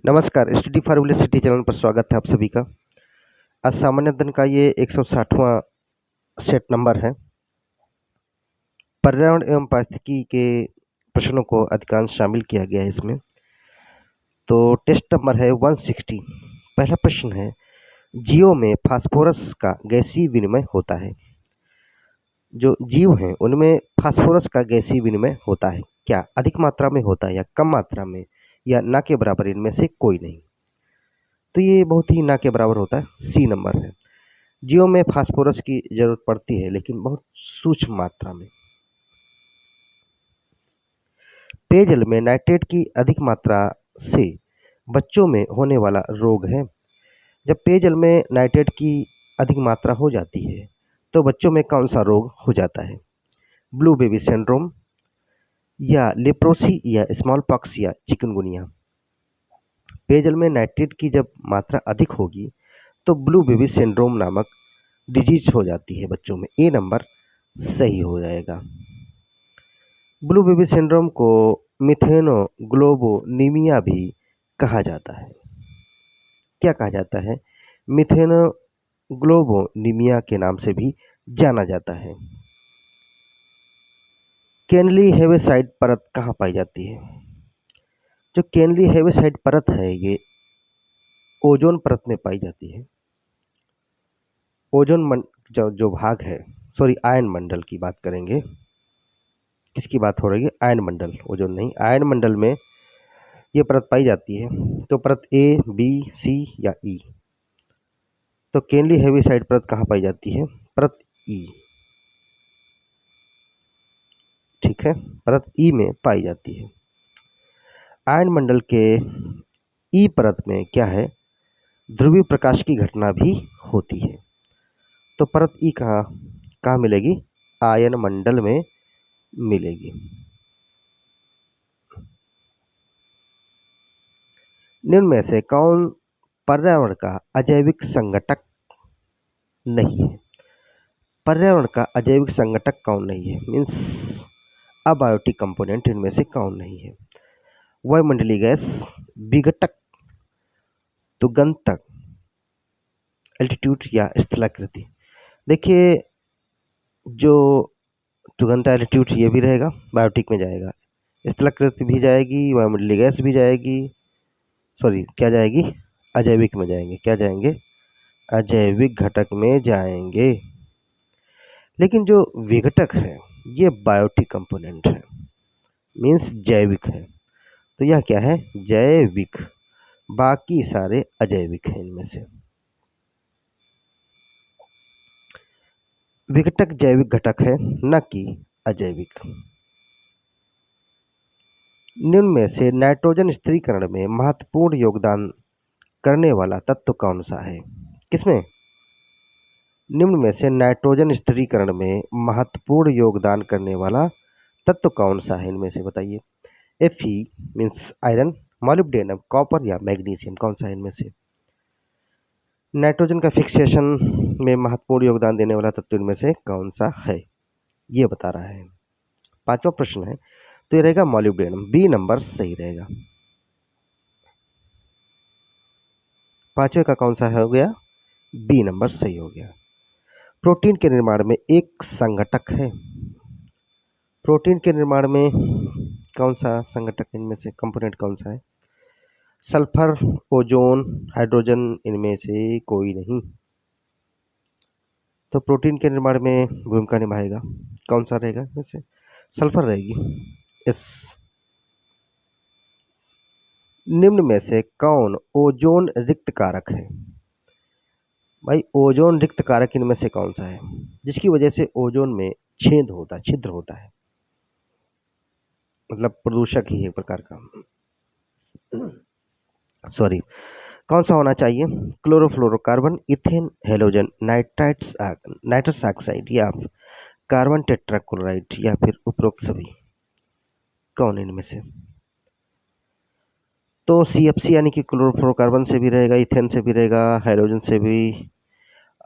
नमस्कार, study for city channel पर स्वागत है आप सभी का। आज सामान्य अध्ययन का ये 160वां सेट नंबर है। पर्यावरण एवं पारिस्थितिकी के प्रश्नों को अधिकांश शामिल किया गया है इसमें। तो टेस्ट नंबर है 160। पहला प्रश्न है, जीवों में फास्फोरस का गैसीय विनिमय होता है। जो जीव हैं उनमें फास्फोरस का गैसीय विनिमय होता है, क्या अधिक मात्रा में होता है या कम मात्रा में या ना के बराबर, इनमें से कोई नहीं। तो ये बहुत ही ना के बराबर होता है, सी नंबर है। जीवों में फास्फोरस की जरूरत पड़ती है लेकिन बहुत सूक्ष्म मात्रा में। पेयजल में नाइट्रेट की अधिक मात्रा से बच्चों में होने वाला रोग है। जब पेयजल में नाइट्रेट की अधिक मात्रा हो जाती है तो बच्चों में कौन सा रोग हो जाता है? ब्लू बेबी सिंड्रोम या लेप्रोसी या स्मॉल पॉक्स या चिकनगुनिया। पेयजल में नाइट्रेट की जब मात्रा अधिक होगी तो ब्लू बेबी सिंड्रोम नामक डिजीज हो जाती है बच्चों में। ए नंबर सही हो जाएगा। ब्लू बेबी सिंड्रोम को मिथेनोग्लोबोनीमिया भी कहा जाता है। क्या कहा जाता है? मिथेनोग्लोबोनीमिया के नाम से भी जाना जाता है। केनली हेवेसाइड परत कहाँ पाई जाती है? जो केनली हेवेसाइड परत है ये ओजोन परत में पाई जाती है। ओजोन जो भाग है, सॉरी आयन मंडल की बात करेंगे। किसकी बात हो रही है? आयन मंडल, ओजोन नहीं। आयन मंडल में ये परत पाई जाती है। तो परत ए, बी, सी या ई। तो केनली हेविसाइड परत कहाँ पाई जाती है? परत ई। ठीक है, परत ई में पाई जाती है। आयन मंडल के ई परत में क्या है? ध्रुवीय प्रकाश की घटना भी होती है। तो परत ई कहाँ कहाँ मिलेगी? आयन मंडल में मिलेगी। निम्न में से कौन पर्यावरण का अजैविक संगठक नहीं है? पर्यावरण का अजैविक संगठक कौन नहीं है? मीन्स अबायोटिक कंपोनेंट इनमें से कौन नहीं है? वायुमंडलीय गैस, विघटक, तुगंतक, एल्टीट्यूड या स्थलाकृति। देखिए, जो तुगंता एल्टीट्यूड ये भी रहेगा, बायोटिक में जाएगा। स्थलाकृति भी जाएगी, वायुमंडलीय गैस भी जाएगी। सॉरी, क्या जाएगी? अजैविक में जाएंगे। क्या जाएंगे? अजैविक घटक में जाएंगे। लेकिन जो विघटक है ये बायोटिक कंपोनेंट है, मीन्स जैविक है। तो यह क्या है? जैविक। बाकी सारे अजैविक हैं इनमें से। विघटक जैविक घटक है, न कि अजैविक। निम्न में से नाइट्रोजन स्थिरीकरण में महत्वपूर्ण योगदान करने वाला तत्व कौन सा है? किसमें? निम्न में से नाइट्रोजन स्थिरीकरण में महत्वपूर्ण योगदान करने वाला तत्व कौन सा है? इनमें से बताइए। Fe means iron, molybdenum, copper या मैग्नीशियम, कौन सा है इनमें से? नाइट्रोजन का फिक्सेशन में महत्वपूर्ण योगदान देने वाला तत्व इनमें से कौन सा है, ये बता रहा है। पांचवा प्रश्न है, तो ये रहेगा मॉलिब्डेनम। बी नंबर सही रहेगा। पांचवे का कौन सा हो गया? बी नंबर सही हो गया। प्रोटीन के निर्माण में एक संघटक है। प्रोटीन के निर्माण में कौन सा संघटक इनमें से कंपोनेंट कौन सा है? सल्फर, ओजोन, हाइड्रोजन, इनमें से कोई नहीं। तो प्रोटीन के निर्माण में भूमिका निभाएगा कौन सा रहेगा? इनमें से सल्फर रहेगी। यस। निम्न में से कौन ओजोन रिक्त कारक है? भाई ओजोन रिक्त कारक इनमें से कौन सा है जिसकी वजह से ओजोन में छिद्र होता है? मतलब प्रदूषक ही है एक प्रकार का। सॉरी, कौन सा होना चाहिए? Chlorofluorocarbon, ethane, halogen, nitrous oxide या कार्बन टेट्राक्लोराइड या फिर उपरोक्त सभी? कौन इनमें से? तो CFC यानी कि क्लोरोफ्लोरोकार्बन से भी रहेगा, इथेन से भी रहेगा, हाइड्रोजन से भी,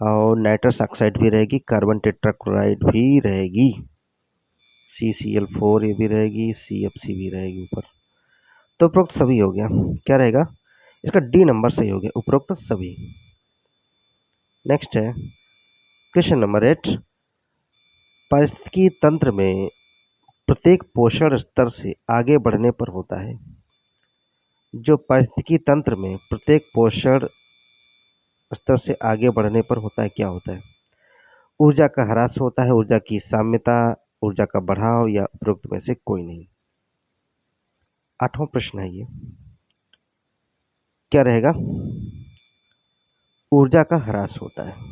और नाइट्रस ऑक्साइड भी रहेगी, कार्बन टेट्राक्लोराइड भी रहेगी, CCl4 ये भी रहेगी, CFC भी रहेगी ऊपर। तो उपरोक्त सभी हो गया। क्या रहेगा? इसका डी नंबर सही हो गया, उपरोक्त सभी। नेक्स्ट है क्वेश्चन नंबर 8, पारिस्थितिकी तंत्र में प्रत्येक पोषण स्तर से आगे बढ़ने पर होता है। जो पारिस्थितिकी तंत्र में प्रत्येक पोषण स्तर से आगे बढ़ने पर होता है, क्या होता है? ऊर्जा का ह्रास होता है, ऊर्जा की साम्यता, ऊर्जा का बढ़ाव, या उपरोक्त में से कोई नहीं। 8वां प्रश्न है ये, क्या रहेगा? ऊर्जा का ह्रास होता है।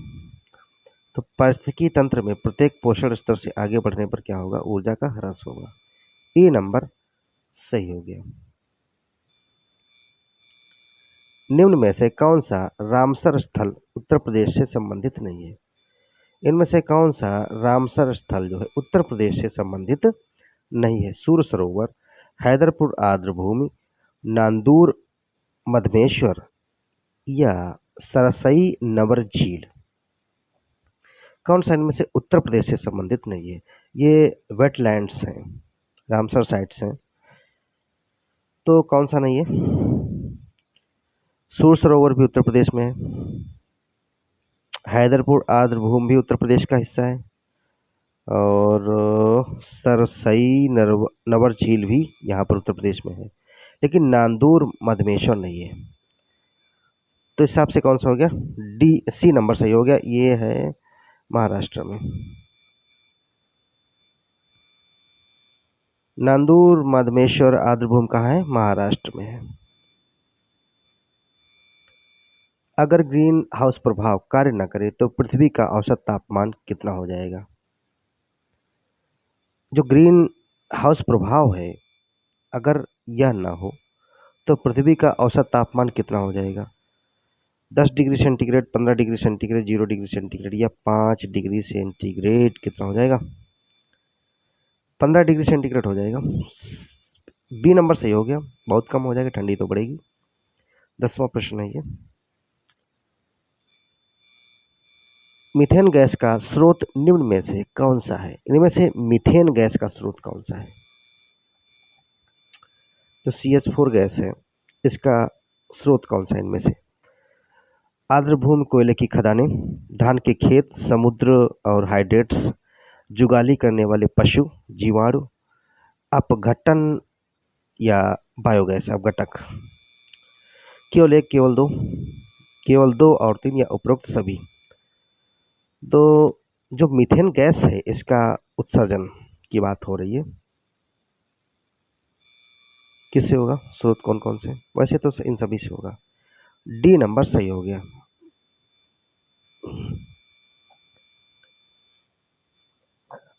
तो पारिस्थितिकी तंत्र में प्रत्येक पोषण स्तर से आगे बढ़ने पर क्या होगा? ऊर्जा का ह्रास होगा। ए नंबर सही हो गया। निम्न में से कौन सा रामसर स्थल उत्तर प्रदेश से संबंधित नहीं है? इनमें से कौन सा रामसर स्थल जो है उत्तर प्रदेश से संबंधित नहीं है? सूर सरोवर, हैदरपुर आर्द्रभूमि, नांदूर मधमेश्वर, या सरसई नवर झील। कौन सा इनमें से उत्तर प्रदेश से संबंधित नहीं है? ये वेटलैंड्स हैं, रामसर साइट्स हैं, तो कौन सा नहीं है? सूर सरोवर भी उत्तर प्रदेश में है, हैदरपुर आर्द्रभूमि भी उत्तर प्रदेश का हिस्सा है, और सरसई नवर झील भी यहाँ पर उत्तर प्रदेश में है, लेकिन नांदूर मधमेश्वर नहीं है। तो इस हिसाब से कौन सा हो गया? डी सी नंबर सही हो गया, ये है महाराष्ट्र में। नांदूर मधमेश्वर आर्द्रभूमि कहाँ है? महाराष्ट्र में है। अगर ग्रीन हाउस प्रभाव कार्य न करे तो पृथ्वी का औसत तापमान कितना हो जाएगा? जो ग्रीन हाउस प्रभाव है, अगर यह ना हो तो पृथ्वी का औसत तापमान कितना हो जाएगा? 10 degree centigrade, 15 degree centigrade, 0 degree centigrade, या 5 डिग्री सेंटीग्रेड कितना हो जाएगा? 15 डिग्री सेंटीग्रेड हो जाएगा। बी नंबर सही हो गया, बहुत कम हो जाएगा, ठंडी तो बढ़ेगी। 10वां प्रश्न है ये, मीथेन गैस का स्रोत निम्न में से कौन सा है? इनमें से मीथेन गैस का स्रोत कौन सा है? जो CH4 गैस है, इसका स्रोत कौन सा है इनमें से? आर्द्रभूमि कोयले की खदानें, धान के खेत, समुद्र और हाइड्रेट्स, जुगाली करने वाले पशु, जीवाणु, अपघटन, या बायोगैस अपघटक। केवल एक, केवल दो, केवल 2 और 3, या उपरोक्त सभी। तो जो मीथेन गैस है, इसका उत्सर्जन की बात हो रही है, किससे होगा? स्रोत कौन कौन से? वैसे तो इन सभी से होगा। डी नंबर सही हो गया।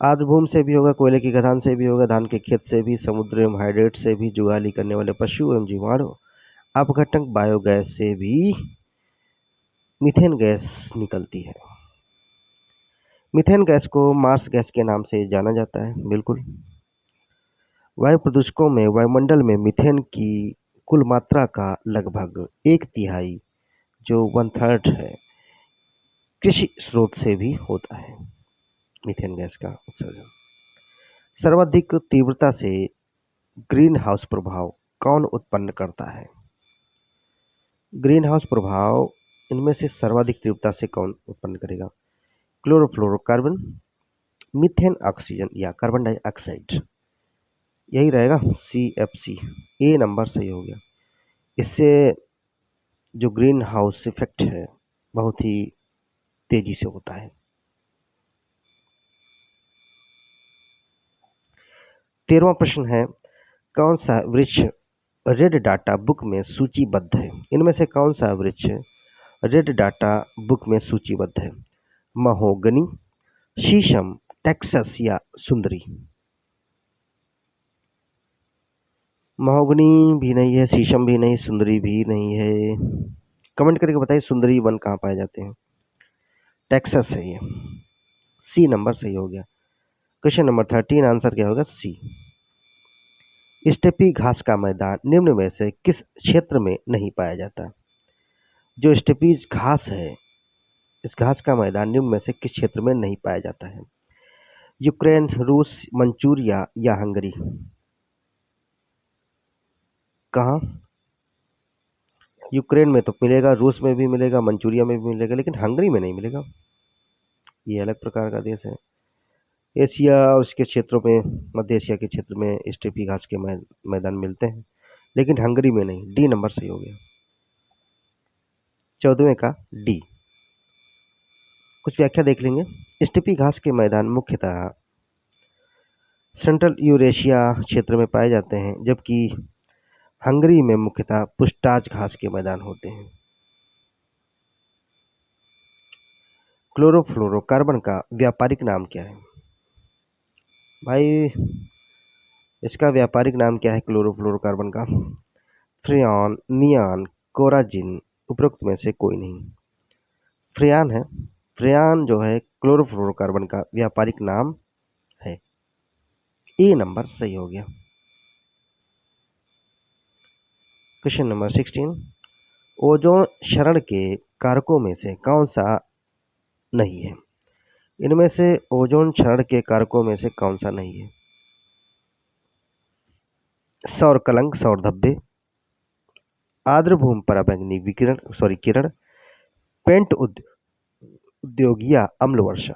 आर्द्रभूमि से भी होगा, कोयले की खदान से भी होगा, धान के खेत से भी, समुद्र एवं हाइड्रेट से भी, जुगाली करने वाले पशु एवं जीवाणु, अपघटक बायोगैस से भी मीथेन गैस निकलती है। मीथेन गैस को मार्स गैस के नाम से जाना जाता है, बिल्कुल। वायु प्रदूषकों में वायुमंडल में मीथेन की कुल मात्रा का लगभग 1/3, जो 1/3 है, कृषि स्रोत से भी होता है मीथेन गैस का उत्सर्जन। सर्वाधिक तीव्रता से ग्रीन हाउस प्रभाव कौन उत्पन्न करता है? ग्रीन हाउस प्रभाव इनमें से सर्वाधिक तीव्रता से कौन उत्पन्न करेगा? क्लोरोफ्लोरोकार्बन, मीथेन ऑक्सीजन, या कार्बन डाइऑक्साइड। यही रहेगा CFC। ए नंबर सही हो गया। इससे जो ग्रीन हाउस इफेक्ट है बहुत ही तेजी से होता है। 13वां प्रश्न है, कौन सा वृक्ष रेड डाटा बुक में सूचीबद्ध है? इनमें से कौन सा वृक्ष रेड डाटा बुक में सूचीबद्ध है? महोगनी, शीशम, टेक्सास, या सुंदरी। महोगनी भी नहीं है, शीशम भी नहीं, सुंदरी भी नहीं है। कमेंट करके बताइए सुंदरी वन कहाँ पाए जाते हैं? टेक्सास है ये। सी नंबर सही हो गया। क्वेश्चन नंबर 13, आंसर क्या होगा? सी। स्टेपी घास का मैदान निम्न में से किस क्षेत्र में नहीं पाया जाता? जो स्टेपीज घास है, इस घास का मैदान निम्न में से किस क्षेत्र में नहीं पाया जाता है? यूक्रेन, रूस, मंचूरिया, या हंगरी। कहाँ? यूक्रेन में तो मिलेगा, रूस में भी मिलेगा, मंचूरिया में भी मिलेगा, लेकिन हंगरी में नहीं मिलेगा। ये अलग प्रकार का देश है। एशिया और उसके क्षेत्रों में, मध्य एशिया के क्षेत्र में स्टेपी घास के मैदान मिलते हैं, लेकिन हंगरी में नहीं। डी नंबर सही हो गया। 14वें का डी। कुछ व्याख्या देख लेंगे। स्टेपी घास के मैदान मुख्यतः सेंट्रल यूरेशिया क्षेत्र में पाए जाते हैं, जबकि हंगरी में मुख्यतः पुष्टाज घास के मैदान होते हैं। क्लोरोफ्लोरोकार्बन का व्यापारिक नाम क्या है? भाई, इसका व्यापारिक नाम क्या है क्लोरोफ्लोरोकार्बन का? फ्रेयॉन, नियॉन, कोराजिन, उपरोक्त में से कोई नहीं। फ्रेयॉन है। फ्रेयॉन जो है क्लोरोफ्लोरोकार्बन का व्यापारिक नाम है। ए नंबर सही हो गया। Question number 16। ओजोन क्षरण के कारकों में से कौन सा नहीं है? इनमें से ओजोन क्षरण के कारकों में से कौन सा नहीं है? सौर कलंक, सौर धब्बे, आर्द्रभूमि पराबैंगनी किरण, पेंट उद्योग या अम्ल वर्षा।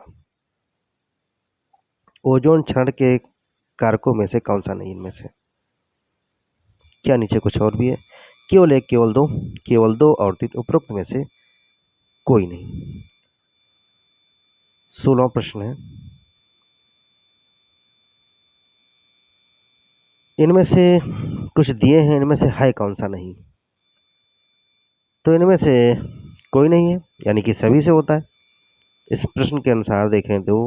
ओजोन क्षरण के कारकों में से कौन सा नहीं इनमें से? क्या नीचे कुछ और भी है? केवल एक, केवल दो और तीन, उपरोक्त में से कोई नहीं। 16वां प्रश्न है। इनमें से कुछ दिए हैं, इनमें से है कौन सा नहीं? तो इनमें से कोई नहीं है, यानी कि सभी से होता है। इस प्रश्न के अनुसार देखें तो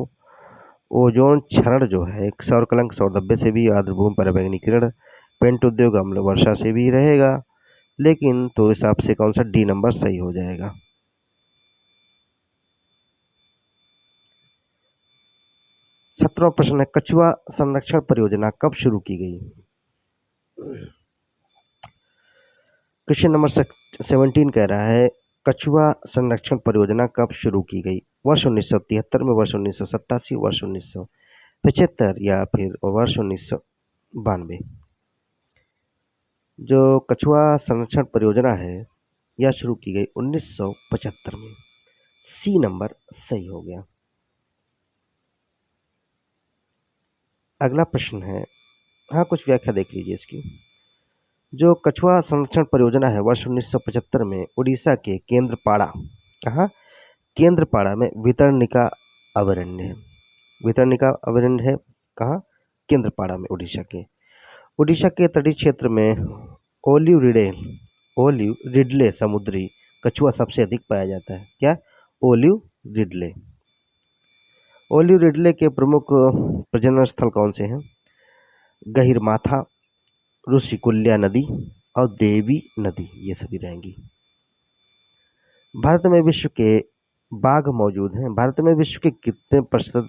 ओजोन क्षरण जो है सौर कलंक, सौर धब्बे से भी, आर्द्रभूमि पराबैंगनी किरण, पेंट उद्योग, अम्ल वर्षा से भी रहेगा, लेकिन तो हिसाब से कौन सा डी नंबर सही हो जाएगा। 17वां प्रश्न है। कछुआ संरक्षण परियोजना कब शुरू की गई? क्वेश्चन नंबर 17 कह रहा है कछुआ संरक्षण परियोजना कब शुरू की गई? वर्ष 1973 में, वर्ष 1987, वर्ष 1975 या फिर वर्ष 1992। जो कछुआ संरक्षण परियोजना है यह शुरू की गई 1975 में। सी नंबर सही हो गया। अगला प्रश्न है, हाँ कुछ व्याख्या देख लीजिए इसकी। जो कछुआ संरक्षण परियोजना है वर्ष 1975 में उड़ीसा के केंद्रपाड़ा, कहाँ? केंद्रपाड़ा में वितरणिका अभयारण्य है। वितरणिका अभयारण्य है कहाँ? केंद्रपाड़ा में, उड़ीसा के तटीय क्षेत्र में ओलिव रिडले समुद्री कछुआ सबसे अधिक पाया जाता है। क्या? ओलिव रिडले के प्रमुख प्रजनन स्थल कौन से हैं? गहिरमाथा, ऋषिकुल्या नदी और देवी नदी, ये सभी रहेंगी। भारत में विश्व के बाघ मौजूद हैं। भारत में विश्व के कितने प्रतिशत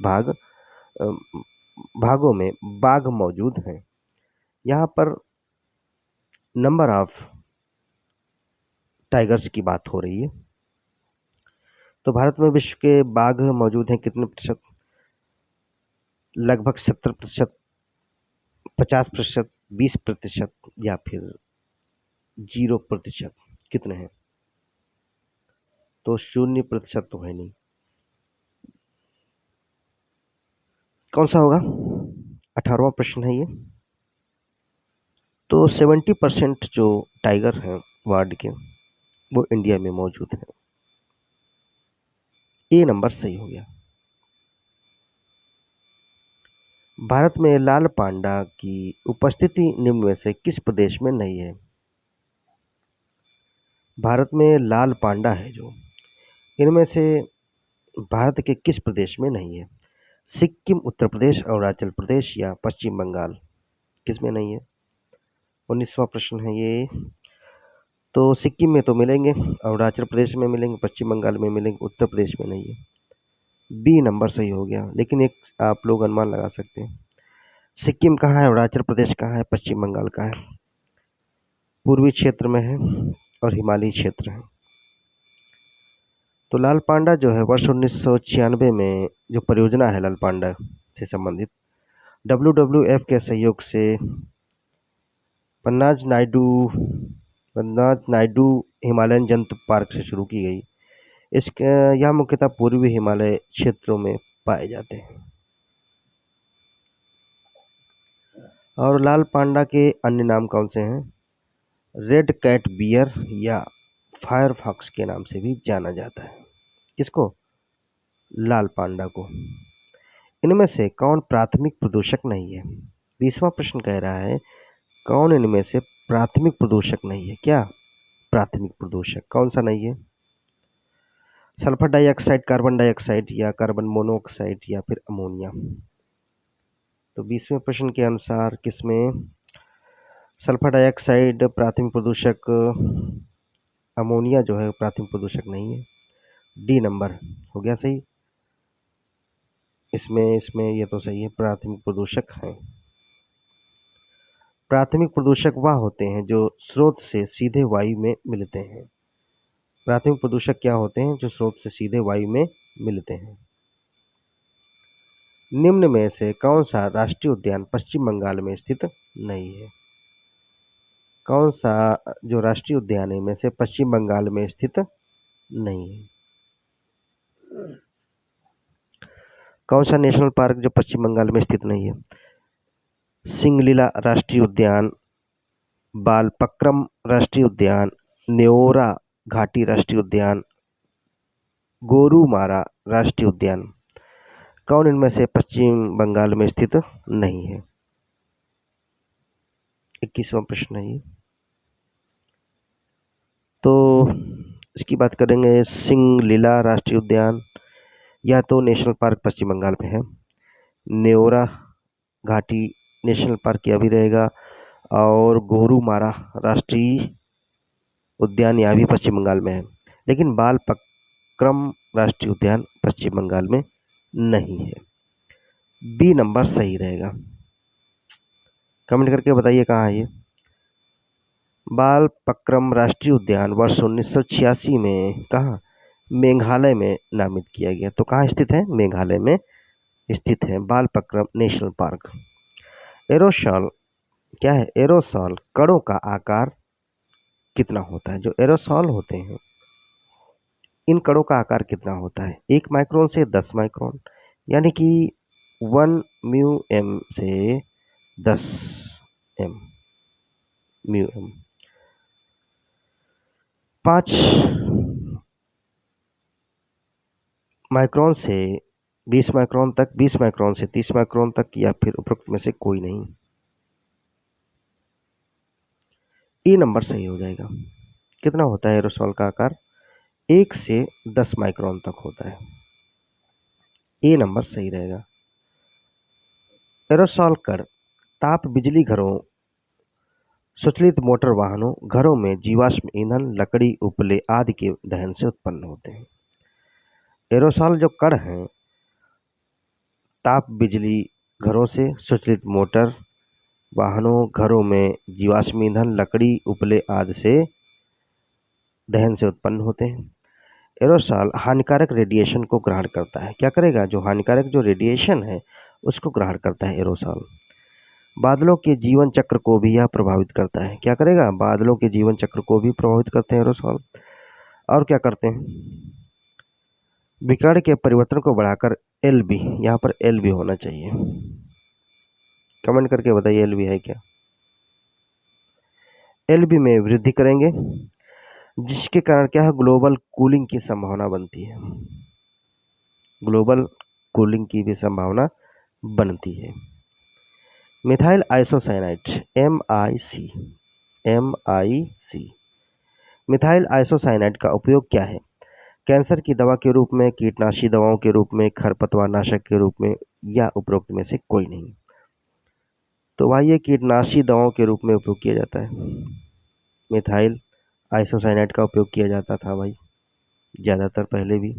भागों में बाघ मौजूद हैं? यहाँ पर नंबर ऑफ टाइगर्स की बात हो रही है। तो भारत में विश्व के बाघ मौजूद हैं कितने प्रतिशत? लगभग 70%, 50%, 20% या फिर 0%। कितने हैं? तो 0% तो है नहीं। कौन सा होगा? 18वां प्रश्न है ये। तो 70% जो टाइगर हैं वर्ल्ड के वो इंडिया में मौजूद हैं। ए नंबर सही हो गया। भारत में लाल पांडा की उपस्थिति निम्न में से किस प्रदेश में नहीं है? भारत में लाल पांडा है जो, इनमें से भारत के किस प्रदेश में नहीं है? सिक्किम, उत्तर प्रदेश, अरुणाचल प्रदेश या पश्चिम बंगाल, किस में नहीं है? 19वां प्रश्न है ये। तो सिक्किम में तो मिलेंगे, अरुणाचल प्रदेश में मिलेंगे, पश्चिम बंगाल में मिलेंगे, उत्तर प्रदेश में नहीं है। बी नंबर सही हो गया। लेकिन एक आप लोग अनुमान लगा सकते हैं, सिक्किम कहाँ है, अरुणाचल प्रदेश कहाँ है, पश्चिम बंगाल कहाँ है? पूर्वी क्षेत्र में है और हिमालयी क्षेत्र है। तो लाल पांडा जो है वर्ष 1996 में जो परियोजना है लाल पांडा से संबंधित, WWF के सहयोग से पन्नाज नायडू हिमालयन जंतु पार्क से शुरू की गई। इसके यह मुख्यतः पूर्वी हिमालय क्षेत्रों में पाए जाते हैं। और लाल पांडा के अन्य नाम कौन से हैं? रेड कैट बियर या फायरफॉक्स के नाम से भी जाना जाता है। किसको? लाल पांडा को। इनमें से कौन प्राथमिक प्रदूषक नहीं है? 20वां प्रश्न कह रहा है कौन इनमें से प्राथमिक प्रदूषक नहीं है? क्या प्राथमिक प्रदूषक कौन सा नहीं है? सल्फर डाइऑक्साइड, कार्बन डाइऑक्साइड या कार्बन मोनोऑक्साइड या फिर अमोनिया। तो 20वें प्रश्न के अनुसार किसमें सल्फर डाइऑक्साइड प्राथमिक प्रदूषक, अमोनिया जो है प्राथमिक प्रदूषक नहीं है। डी नंबर हो गया सही। इसमें ये तो सही है, प्राथमिक प्रदूषक है। प्राथमिक प्रदूषक वह होते हैं जो स्रोत से सीधे वायु में मिलते हैं। प्राथमिक प्रदूषक क्या होते हैं? जो स्रोत से सीधे वायु में मिलते हैं। निम्न में से कौन सा राष्ट्रीय उद्यान पश्चिम बंगाल में स्थित नहीं है? कौन सा जो राष्ट्रीय उद्यान है में से पश्चिम बंगाल में स्थित नहीं है? कौन सा नेशनल पार्क जो पश्चिम बंगाल में स्थित नहीं है? सिंगलीला राष्ट्रीय उद्यान, बालपक्रम राष्ट्रीय उद्यान, न्योरा घाटी राष्ट्रीय उद्यान, गोरुमारा राष्ट्रीय उद्यान। कौन इनमें से पश्चिम बंगाल में स्थित नहीं है? 21वां प्रश्न है ये। तो इसकी बात करेंगे, सिंगलीला राष्ट्रीय उद्यान या तो नेशनल पार्क पश्चिम बंगाल में है, न्योरा घाटी नेशनल पार्क यह भी रहेगा, और गोरुमारा राष्ट्रीय उद्यान यह भी पश्चिम बंगाल में है, लेकिन बालपक्रम राष्ट्रीय उद्यान पश्चिम बंगाल में नहीं है। बी नंबर सही रहेगा। कमेंट करके बताइए कहाँ है ये। बालपक्रम राष्ट्रीय उद्यान वर्ष 1986 में कहाँ? मेघालय में नामित किया गया। तो कहाँ स्थित है? मेघालय में स्थित है बालपक्रम नेशनल पार्क। एरोसॉल क्या है? एरोसॉल कणों का आकार कितना होता है? जो एरोसॉल होते हैं इन कणों का आकार कितना होता है? 1 माइक्रोन से 10 माइक्रोन, यानी कि 1 म्यू एम से 10 एम म्यू एम। 5 माइक्रोन से 20 माइक्रोन तक, 20 माइक्रोन से 30 माइक्रोन तक, या फिर उपरोक्त में से कोई नहीं। ए नंबर सही हो जाएगा। कितना होता है एरोसॉल का आकार? 1 से 10 माइक्रोन तक होता है। ए नंबर सही रहेगा। एरोसॉल कण ताप बिजली घरों, स्वचालित मोटर वाहनों, घरों में जीवाश्म ईंधन, लकड़ी, उपले आदि के दहन से उत्पन्न होते हैं। एरोसॉल जो कण हैं ताप बिजली घरों से, स्वचालित मोटर वाहनों, घरों में जीवाश्म ईंधन, लकड़ी, उपले आदि से दहन से उत्पन्न होते हैं। एरोसॉल हानिकारक रेडिएशन को ग्रहण करता है। क्या करेगा? जो हानिकारक जो रेडिएशन है उसको ग्रहण करता है एरोसॉल। बादलों के जीवन चक्र को भी यह प्रभावित करता है। क्या करेगा? बादलों के जीवन चक्र को भी प्रभावित करते हैं एरोसॉल। और क्या करते हैं? विकिरण के परिवर्तन को बढ़ाकर एलबी, यहाँ पर एलबी होना चाहिए। कमेंट करके बताइए एलबी है क्या? एलबी में वृद्धि करेंगे, जिसके कारण क्या है? ग्लोबल कूलिंग की संभावना बनती है। ग्लोबल कूलिंग की भी संभावना बनती है। Methyl isocyanide MIC methyl isocyanide का उपयोग क्या है? कैंसर की दवा के रूप में, कीटनाशी दवाओं के रूप में, खरपतवार नाशक के रूप में, या उपरोक्त में से कोई नहीं। तो भाई ये कीटनाशी दवाओं के रूप में उपयोग किया जाता है। मिथाइल आइसोसाइनाइड का उपयोग किया जाता था भाई ज़्यादातर पहले भी।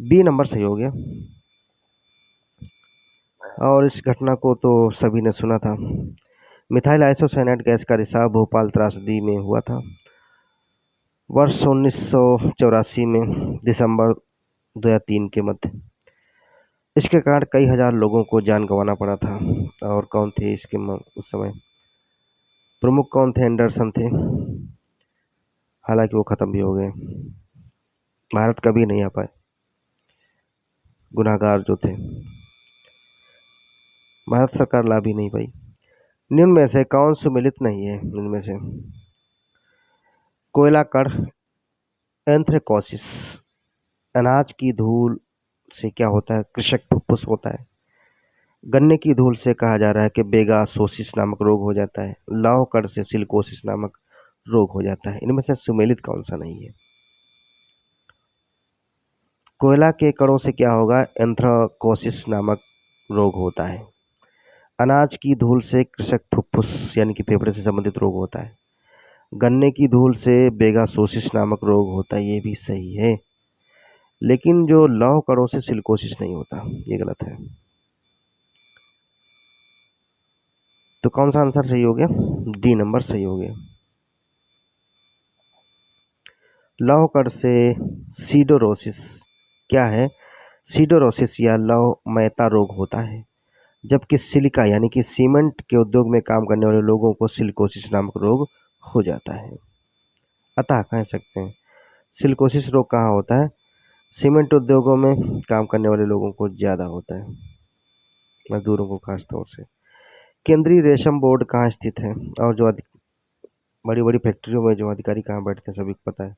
बी नंबर सही हो गया। और इस घटना को तो सभी ने सुना था। मिथाइल आइसोसाइनाइड गैस का रिसाव भोपाल त्रासदी में हुआ था वर्ष 1984 में, दिसंबर 2 या 3 के मध्य। इसके कारण कई हजार लोगों को जान गंवाना पड़ा था। और कौन थे इसके उस समय प्रमुख? कौन थे? एंडरसन थे। हालांकि वो ख़त्म भी हो गए। भारत कभी नहीं आ पाए, गुनाहगार जो थे, भारत सरकार ला भी नहीं पाई। निम्न में से कौन सुमेलित नहीं है? इनमें से कोयला कण, एंथ्रेकोसिस, अनाज की धूल से क्या होता है? कृषक फुफ्फुस होता है। गन्ने की धूल से कहा जा रहा है कि बेगासोसिस नामक रोग हो जाता है। लौह कण से सिलिकोसिस नामक रोग हो जाता है। इनमें से सुमेलित कौन सा नहीं है? कोयला के कणों से क्या होगा? एंथ्रेकोसिस नामक रोग होता है। अनाज की धूल से कृषक फुफ्फुस यानी कि फेफड़े से संबंधित रोग होता है। गन्ने की धूल से बेगासोसिस नामक रोग होता है, ये भी सही है। लेकिन जो लौह कणों से सिलिकोसिस नहीं होता, ये गलत है। तो कौन सा आंसर सही हो गया? डी नंबर सही हो गया। लौह कण से सीडोरोसिस क्या है? सीडोरोसिस या लौहमयता रोग होता है। जबकि सिलिका यानी कि सीमेंट के उद्योग में काम करने वाले लोगों को सिलिकोसिस नामक रोग हो जाता है। अतः कह सकते हैं सिलिकोसिस रोग कहाँ होता है? सीमेंट उद्योगों में काम करने वाले लोगों को ज़्यादा होता है, मजदूरों को खास तौर से। केंद्रीय रेशम बोर्ड कहाँ स्थित है? और जो बड़ी बड़ी फैक्ट्रियों में जो अधिकारी कहाँ बैठते हैं सभी को पता है।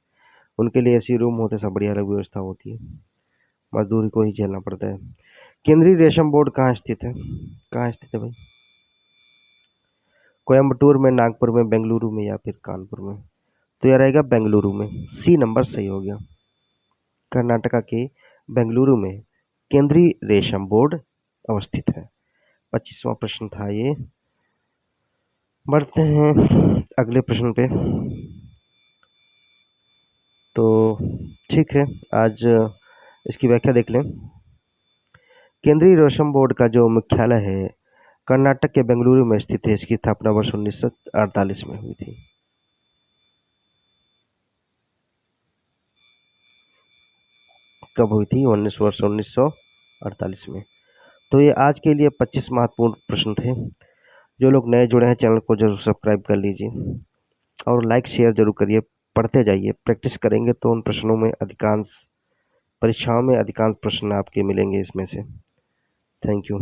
उनके लिए ऐसी रूम होते, सब बढ़िया अलग व्यवस्था होती है, मजदूरी को ही झेलना पड़ता है। केंद्रीय रेशम बोर्ड कहाँ स्थित है? कहाँ स्थित है भाई? कोयम्बटूर में, नागपुर में, बेंगलुरु में या फिर कानपुर में? तो यह रहेगा बेंगलुरु में। सी नंबर सही हो गया। कर्नाटका के बेंगलुरु में केंद्रीय रेशम बोर्ड अवस्थित है। 25वां प्रश्न था ये। बढ़ते हैं अगले प्रश्न पे। तो ठीक है, आज इसकी व्याख्या देख लें। केंद्रीय रेशम बोर्ड का जो मुख्यालय है कर्नाटक के बेंगलुरु में स्थित है। इसकी स्थापना वर्ष 1948 में हुई थी। कब हुई थी? वर्ष 1948 में। तो ये आज के लिए 25 महत्वपूर्ण प्रश्न थे। जो लोग नए जुड़े हैं चैनल को जरूर सब्सक्राइब कर लीजिए और लाइक शेयर जरूर करिए। पढ़ते जाइए, प्रैक्टिस करेंगे तो उन प्रश्नों में अधिकांश परीक्षाओं में अधिकांश प्रश्न आपके मिलेंगे इसमें से। Thank you.